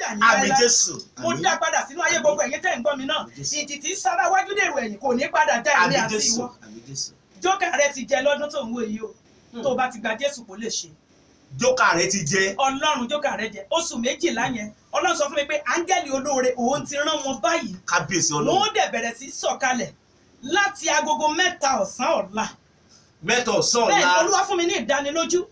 jà ní àmín láéláé. Jésù. Mo dá padà sínú ayé gbogbo ẹ̀yin tẹ́ ń gbọ́ mi náà. Ìjì tí sára wájú dèrò ẹ̀yìn kò ní padà dá èmi àmín àti Jésù. ìwọ. àmín Jésù. Jókà rẹ ti jẹ lọ́dún tó ń wò yìí o. Tó o bá ti gba Jésù kò lè ṣe. Jókà rẹ ti jẹ. Ọlọ́run jókà rẹ jẹ. Oṣù 12 yẹn Ọlọ́run sọ fún mi pé áńgẹ́lì olóore òun ti rán wọn báyìí. Kábíyèsí Wọ́n Ọlọ́run. dẹ̀ bẹ̀rẹ̀ sí sọ̀kalẹ̀ láti agogo 3 ọ̀sán ọ̀la. Mẹ́ta ọ̀sán Bẹ́ẹ̀ni ọ̀la. Olúwa fún mi ní ìdánilójú.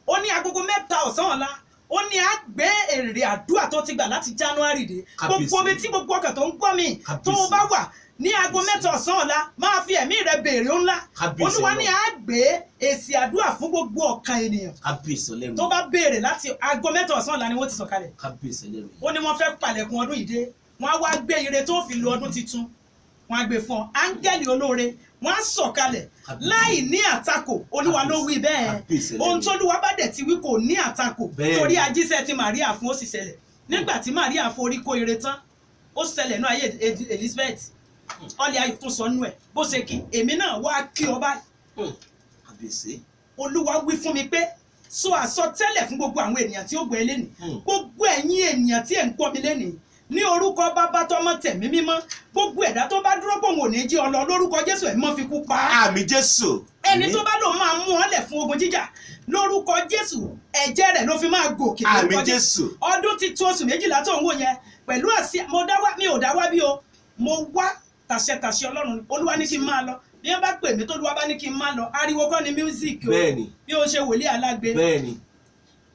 Ó ní agogo 3 ọ̀sán ọ̀la. Ó ní á gbé èrè àdúrà tó ti gbà láti January dé. Kábíyèsí. Gbogbo ibi tí gbogbo ọkàn tó ń gbọ́ mi tó Kábíyèsí. bá wà ní aago 3 ọ̀sán ọ̀la máa fi ẹ̀mí rẹ béèrè ńlá. Kábíyèsí Olúwa ní Ọlọ́run. á gbé èsì àdúrà fún gbogbo ọkàn ènìyàn Kábíyèsí Ọlọ́run. tó bá béèrè láti aago 3 ọ̀sán ọ̀la ni wọ́n ti sọ̀kalẹ̀. Kábíyèsí Ọlọ́run. Ó ní wọ́n fẹ́ palẹ̀kùn ọdún yìí dé. Wọ́n á wá gbé ire tó fi lu ọdún tuntun. Wọ́n á gbé fún ọ. Áńgẹ́lì olóore wọ́n á sọ̀kalẹ̀ láì ní àtakò. Olúwa ló wí bẹ́ẹ̀. Ohun tó Olúwa bá dẹ̀ ti wí kò ní àtakò. Bẹ́ẹ̀. Torí ajíṣẹ́ ti Màríà fún ó sì ṣẹlẹ̀. Nígbà tí Màríà forí kó ire tán, ó ṣẹlẹ̀ náà ayé Elizabeth. Ọlẹ́ ayé tún sọ nú ẹ̀. Bó ṣe kí èmi náà wá kí ọ báyìí. Kábíyèsí. Olúwa wí fún mi pé sọ àsọtẹ́lẹ̀ fún gbogbo àwọn ènìyàn tí ó gbọ́ eléni. Gbogbo ẹ̀yin ènìyàn tí ẹ̀ ń gbọ́ mi lénìí. Ní orúkọ Bàbá tọmọ tẹ̀mí mímọ́, gbogbo ẹ̀dá tó bá dúró pò wò ní jí ọlọ lórúkọ Jésù ẹ̀ mọ́ fi kú pa á. Àmín Jésù. Ẹni tó bá lò máa mú ọ lẹ̀ fún ogun jíjà lórúkọ Jésù ẹ̀jẹ̀ rẹ̀ ló fi máa gòkè Àmín lórúkọ Jésù. Ọdún ti tó oṣù 12 tó ń wò yẹn pẹ̀lú àṣẹ mi ò dá wá bí o. Mo wá tàṣẹ Ọlọ́run ni. Olúwa ní kí n máa lọ. Bí wọ́n bá pè mí tó Olúwa bá ní kí n máa lọ. Ariwo kọ́ ni music o. Bẹ́ẹ̀ni. Bí o ṣe wòlíì alágbe. Bẹ́ẹ̀ni.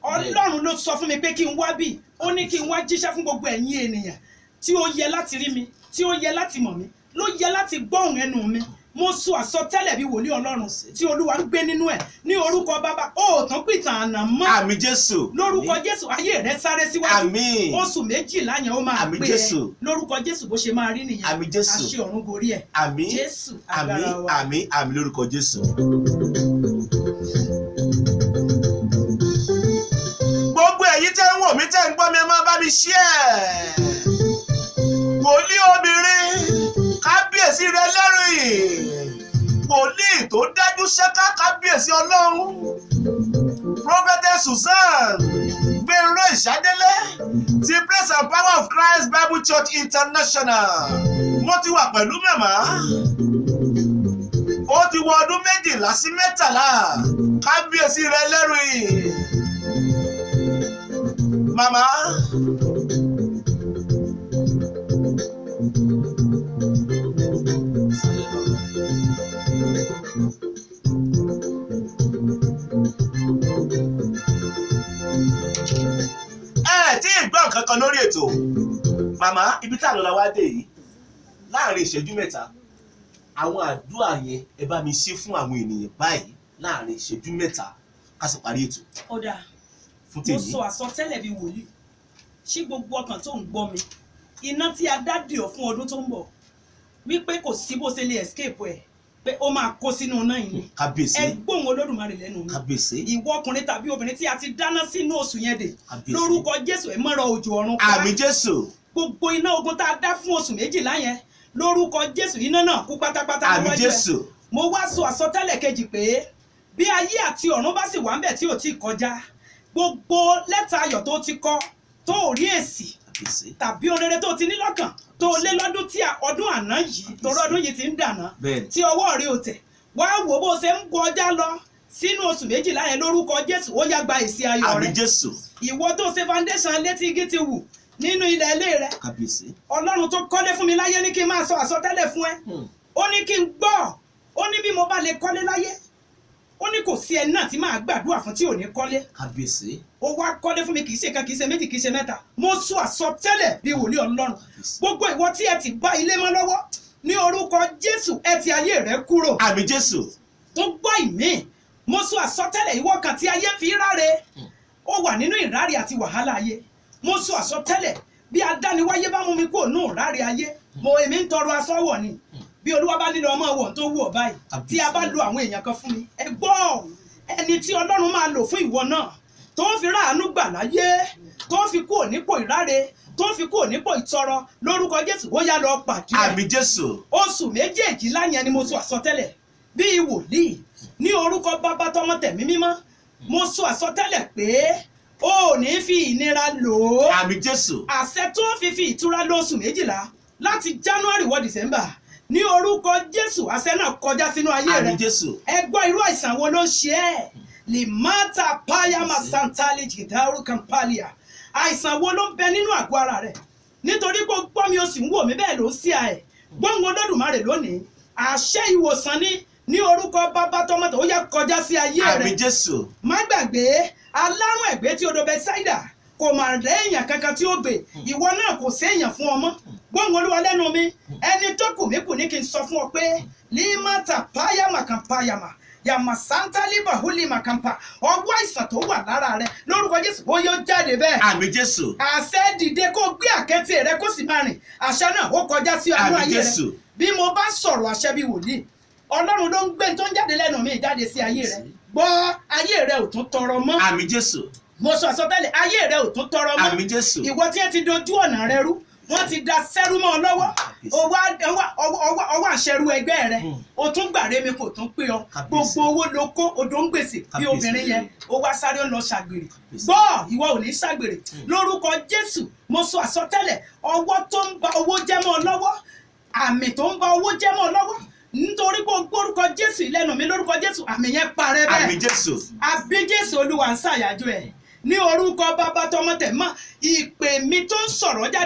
Ọlọ́run ló sọ fún mi pé kí n wá bí. Ó ní kí n wá jíṣẹ́ fún gbogbo ẹ̀yin ènìyàn tí ó yẹ láti rí mi, tí ó yẹ láti mọ̀ mí, ló yẹ láti gbọ́hùn ẹnu mi. Mo sọ àsọtẹ́lẹ̀ bí wòlíì Ọlọ́run tí Olúwa ń gbé nínú ẹ̀ ní orúkọ Bàbá. Ó tán pìtàn àná mọ́. Àmín Jésù. Lórúkọ Jésù ayé rẹ sáré síwájú. Àmín. Oṣù 12 yẹn ó máa Àmín pé Jésù. ẹ. Lórúkọ Jésù bó ṣe máa rí nìyẹn. Àmín Jésù. Àṣẹ ọ̀run gorí ẹ̀. Àmín. Jésù Àmín. agbára wa. Àmín. Àmín lórúkọ Jésù. Gbogbo ẹ̀yin tẹ́ ń wò mí tẹ́ ń gbọ́ mi ẹ máa bá mi share. Wòlíì obìnrin kábíyèsí rẹ lẹ́rìn. Wòlíì tó dájú ṣẹ́ká kábíyèsí Ọlọ́run. Prophetess Susan Gbénró Ìṣádélé ti Praise and Power of Christ Bible Church International. Mo ti wà pẹ̀lú màmá. Ó ti wọ ọdún 12 sí 13. Kábíyèsí rẹ lẹ́rìn. Màmá. Tí ìgbọ́n kankan lórí ètò màmá ibi tá à ń lọ la wá dé yìí láàrin ìṣẹ́jú 3 àwọn àdúrà yẹn ẹ bá mi ṣe fún àwọn ènìyàn báyìí láàrin ìṣẹ́jú 3 ká sì parí ètò Ó dáa. fún Mo tèmi. sọ àsọtẹ́lẹ̀ bí wòlíì. Ṣé gbogbo ọkàn tó ń gbọ́ mi iná tí a dá dì ọ́ fún ọdún tó ń bọ̀ wípé kò sí bó ṣe lè escape ẹ̀ pé ó máa kó sínú iná yìí ni. Kábíyèsí. Ẹ gbóhùn Olódùmarè lẹ́nu mi. Kábíyèsí. Ìwọ ọkùnrin tàbí obìnrin tí a ti dáná sínú oṣù yẹn dè Kábíyèsí. lórúkọ Jésù ẹ mọ́ra òjò ọ̀run pa. Àmín Jésù. Gbogbo iná ogun tá a dá fún oṣù 12 yẹn lórúkọ Jésù iná náà kú pátápátá Àmín níwájú ẹ. Jésù. Mo wá sọ àsọtẹ́lẹ̀ kejì pé bí ayé àti ọ̀run bá sì wà ń bẹ̀ tí ò tí ì kọjá gbogbo lẹ́tà ayọ̀ tó ti kọ tó ò rí èsì Kábíyèsí. tàbí orere tó ti ní lọ́kàn tó lé lọ́dún tí ọdún àná yìí torí ọdún yìí ti ń dàná Bẹ́ẹ̀ni. tí ọwọ́ rí o tẹ̀ wá wò bó ṣe ń kọjá lọ sínú oṣù 12 yẹn lórúkọ Jésù ó yá gba èsì ayọ̀ rẹ. Àmín Jésù. Ìwọ tó ṣe foundation létí igi ti wù nínú ilẹ̀ ilé rẹ Kábíyèsí. Ọlọ́run tó kọ́lé fún mi láyé ní kí n máa sọ àsọtẹ́lẹ̀ fún ẹ. Ó ní kí n gbọ́ ó ní bí mo bá lè kọ́lé láyé ó ní kò sí ẹni náà tí máa gbàdúrà fún tí ò ní kọ́lé. Kábíyèsí. Ó wá kọ́lé fún mi kì í ṣe kan kì í ṣe méjì kì í ṣe mẹ́ta. Mo sọ àsọtẹ́lẹ̀ bí wòlíì Ọlọ́run gbogbo ìwọ tí ẹ ti bá ilé mọ́ lọ́wọ́ ní orúkọ Jésù ẹ ti ayé rẹ kúrò. Àmín Jésù. Tó gbọ́ ìmí mo sọ àsọtẹ́lẹ̀ ìwọ kan tí ayé fi ráre ó wà nínú ìráre àti wàhálà ayé. Mo sọ àsọtẹ́lẹ̀ bí adániwáyé bá mú mi kúrò nínú ìráre ayé mo èmi ń tọrọ aṣọ wọ̀ ni bí Olúwa bá nílò ọmọ wọ̀ tó wù ọ́ báyìí tí a bá lo àwọn èèyàn kan fún mi ẹ gbọ́ ẹni tí Ọlọ́run máa lò fún ìwọ náà tó ń fi ráàánú gbà láyé tó ń fi kúrò nípò ìráre tó ń fi kúrò nípò ìtọrọ lórúkọ Jésù ó yá lọ pàdé ẹ. Àmín Jésù. Oṣù 12 yẹn ni mo sọ àsọtẹ́lẹ̀ bí wòlíì ní orúkọ Bàbá tọmọ tẹ̀mí mímọ́ mo sọ àsọtẹ́lẹ̀ pé o ò ní fi ìnira lò ó. àmì Jésù. àṣẹ tó fi ìtura lóṣù 12 láti January wọ December ní orúkọ Jésù àṣẹ náà kọjá sínú ayé rẹ. àmì Jésù. ẹ gbọ́ irú àìsàn wo ló ń ṣe ẹ́ limata payama santali jidaru kampalia àìsàn wo ló ń bẹ nínú àgọ́ ara rẹ nítorí pé gbọ́ mi o sì ń wò mí bẹ́ẹ̀ ló ń sí ẹ gbọ́n Olódùmarè lónìí àṣẹ ìwòsàn ní orúkọ Bàbá tọmọ tó yá kọjá sí ayé rẹ. àmì Jésù. má gbàgbé alárùn ẹ̀gbẹ́ tí odò Bẹ́sáídà kò mà rẹ́ èèyàn kankan tí ó gbé ìwọ náà kò séèyàn fún ọmọ gbọ́n Olúwa lẹ́nu mi ẹni tó kù mí kù ní kí n sọ fún ọ pé limata payama kampayama yàmà santali bahuli makampa ọwọ́ àìsàn tó wà lára rẹ lórúkọ Jésù ó yóò jáde bẹ́ẹ̀. àmì Jésù. àṣẹ dìde kó gbé àkẹ́tì rẹ kó sì máa rìn àṣẹ náà ó kọjá sí ọdún ayé rẹ. bí mo bá sọ̀rọ̀ àṣẹ bí wòlíì Ọlọ́run ló ń gbé tó ń jáde lẹ́nu mi jáde sí ayé rẹ gbọ́ ayé rẹ ò tún tọrọ mọ́. àmì Jésù. mo sọ àsọtẹ́lẹ̀ ayé rẹ ò tún tọrọ mọ́. àmì Jésù. ìwọ tí ẹ ti dojú ọ̀nà rẹ rú wọ́n ti da sẹ́rú mọ́ ọ lọ́wọ́ ọwọ́ àṣẹrú ẹgbẹ́ rẹ o tún gbàre mi kò tún pé ọ gbogbo owó ló kó odò ń gbèsè bí obìnrin yẹn ó wá sáré lọ ṣàgbèrè gbọ́ ìwọ ò ní ṣàgbèrè lórúkọ Jésù mo sọ àsọtẹ́lẹ̀ ọwọ́ tó ń ba owó jẹ́ mọ́ ọ lọ́wọ́ àmì tó ń ba owó jẹ́ mọ́ ọ lọ́wọ́ nítorí pé o gbórúkọ Jésù lẹ́nu mi lórúkọ Jésù àmì yẹn parẹ́ bẹ́ẹ̀. àmì Jésù. àbí Jésù Olúwa ń ṣàyájọ́ ẹ̀ ní orúkọ Bàbá tọmọ tẹ̀ mọ́ ìpè mi tó ń sọ̀rọ̀ jáde.